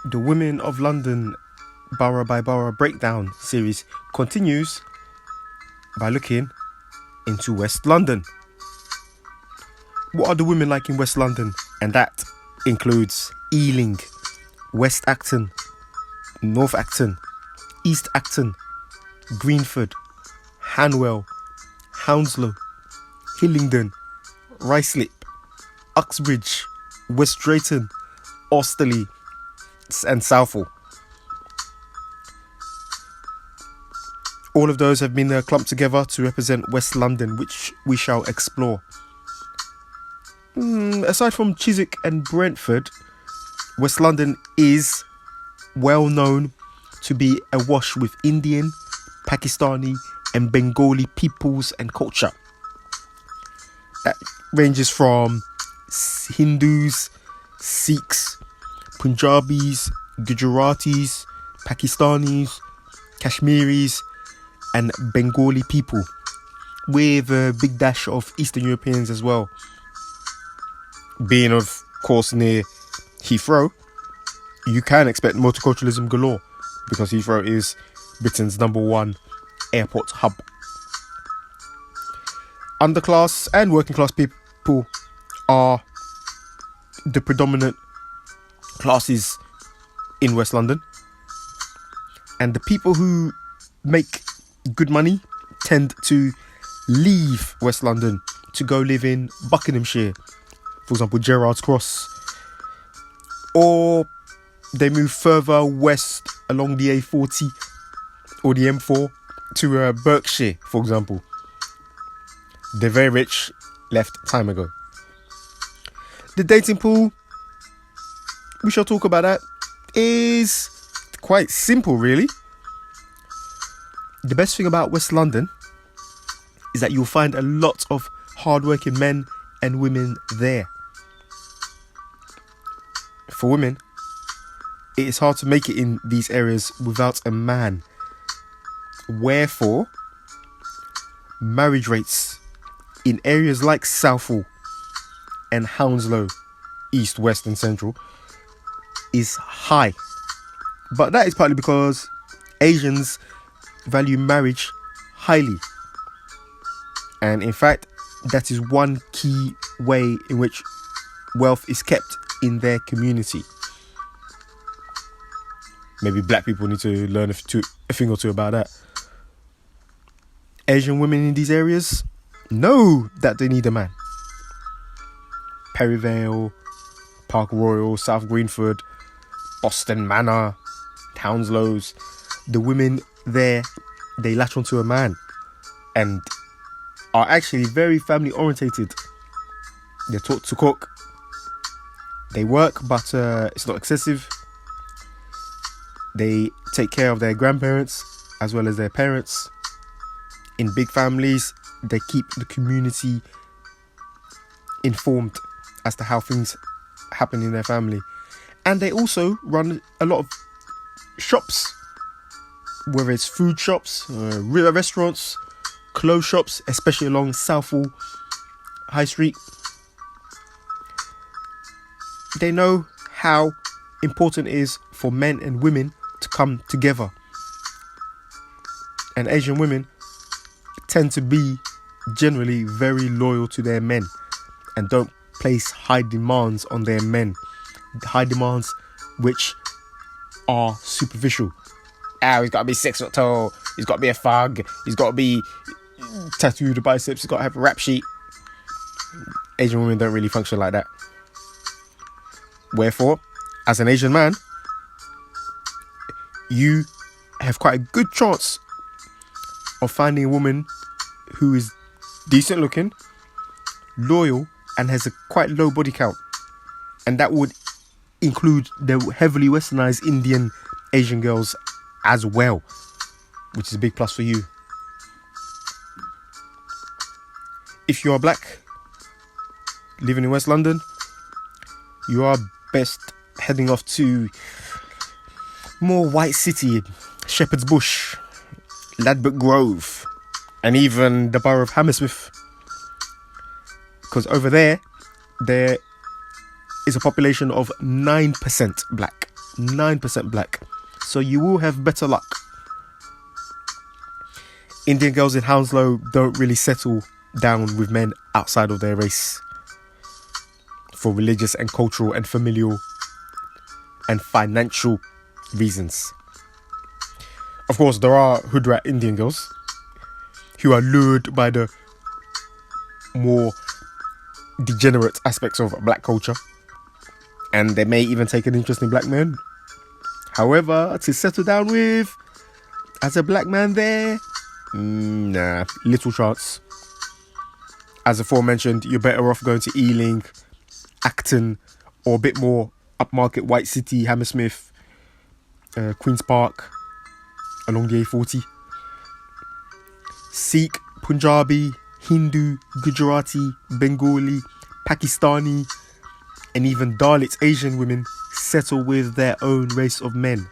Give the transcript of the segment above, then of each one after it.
The Women of London Borough-by-Borough breakdown series continues by looking into West London. What are the women like in West London? And that includes Ealing, West Acton, North Acton, East Acton, Greenford, Hanwell, Hounslow, Hillingdon, Ruislip, Uxbridge, West Drayton, Austerley and Southall. All of those have been clumped together to represent West London, which we shall explore. Aside from Chiswick and Brentford, West London is well known to be awash with Indian, Pakistani and Bengali peoples and culture. That ranges from Hindus, Sikhs, Punjabis, Gujaratis, Pakistanis, Kashmiris and Bengali people, with a big dash of Eastern Europeans as well. Being of course near Heathrow, you can expect multiculturalism galore because Heathrow is Britain's #1 airport hub. Underclass and working class people are the predominant classes in West London, and the people who make good money tend to leave West London to go live in Buckinghamshire, for example Gerrard's Cross, or they move further west along the A40 or the M4 to Berkshire, for example. The very rich left time ago. The dating pool, we shall talk about that, is quite simple really. The best thing about West London is that you'll find a lot of hardworking men and women there. For women, it is hard to make it in these areas without a man. Wherefore, marriage rates in areas like Southall and Hounslow, East, West and Central, is high. But that is partly because Asians value marriage highly. And in fact, that is one key way in which wealth is kept in their community. Maybe black people need to learn a thing or two about that. Asian women in these areas know that they need a man. Perivale, Park Royal, South Greenford, Boston Manor, Hounslows, the women there, they latch onto a man and are actually very family orientated. They're taught to cook. They work, but it's not excessive. They take care of their grandparents as well as their parents. In big families, they keep the community informed as to how things happen in their family. And they also run a lot of shops, whether it's food shops, restaurants, clothes shops, especially along Southall High Street. They know how important it is for men and women to come together. And Asian women tend to be generally very loyal to their men and don't place high demands on their men. High demands which are superficial. He's got to be 6 foot tall, he's got to be a thug, he's got to be tattooed the biceps, he's got to have a rap sheet. Asian women don't really function like that. Wherefore, as an Asian man, you have quite a good chance of finding a woman who is decent looking, loyal and has a quite low body count. And that would include the heavily westernized Indian Asian girls as well, which is a big plus for you. If you are black, living in West London, you are best heading off to more white city, Shepherd's Bush, Ladbroke Grove, and even the Borough of Hammersmith. Because over there is a population of 9% black. 9% black. So you will have better luck. Indian girls in Hounslow don't really settle down with men outside of their race for religious and cultural and familial and financial reasons. Of course, there are hood rat Indian girls who are lured by the more degenerate aspects of black culture, and they may even take an interest in black men. However, to settle down with as a black man there, nah, little chance. As aforementioned, you're better off going to Ealing, Acton, or a bit more upmarket White City, Hammersmith, Queen's Park, along the A40. Sikh, Punjabi, Hindu, Gujarati, Bengali, Pakistani, and even Dalit Asian women settle with their own race of men.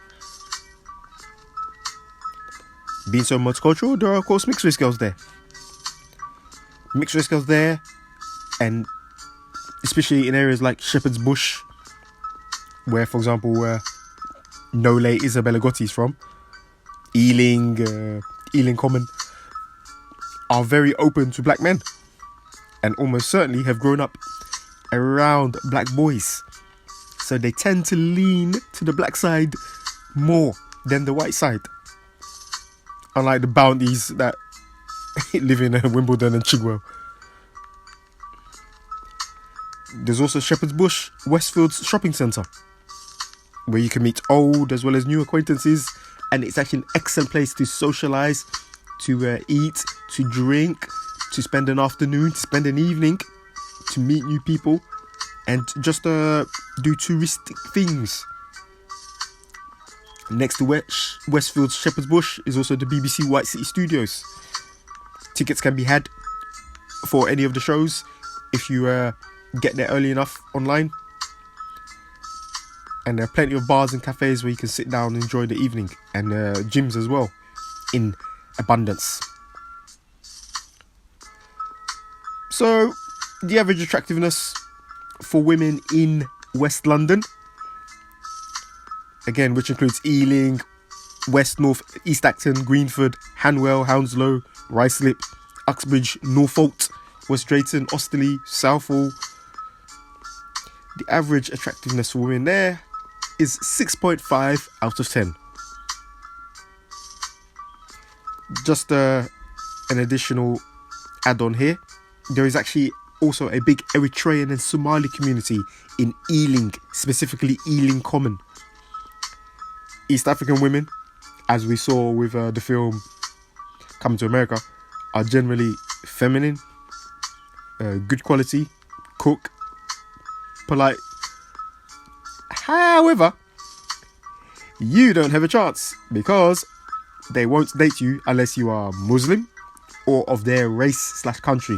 Being so multicultural, there are of course mixed race girls there. Mixed race girls there, and especially in areas like Shepherd's Bush, where, for example, Nole Isabella Gotti is from, Ealing, Ealing Common, are very open to black men, and almost certainly have grown up around black boys. So they tend to lean to the black side more than the white side. Unlike the bounties that live in Wimbledon and Chigwell. There's also Shepherd's Bush, Westfield's shopping centre, where you can meet old as well as new acquaintances, and it's actually an excellent place to socialise, to eat, to drink, to spend an afternoon, to spend an evening, to meet new people, and just do touristic things. Next to Westfield's Shepherd's Bush is also the BBC White City Studios. Tickets can be had for any of the shows if you get there early enough online. And there are plenty of bars and cafes where you can sit down and enjoy the evening, and gyms as well in abundance. So the average attractiveness for women in West London, again, which includes Ealing, West, North, East Acton, Greenford, Hanwell, Hounslow, Ruislip, Uxbridge, Norfolk, West Drayton, Osterley, Southall. The average attractiveness for women there is 6.5 out of 10. Just an additional add-on here. There is actually also a big Eritrean and Somali community in Ealing, specifically Ealing Common. East African women, as we saw with the film Coming to America, are generally feminine, good quality, cook, polite. However, you don't have a chance because they won't date you unless you are Muslim or of their race/country.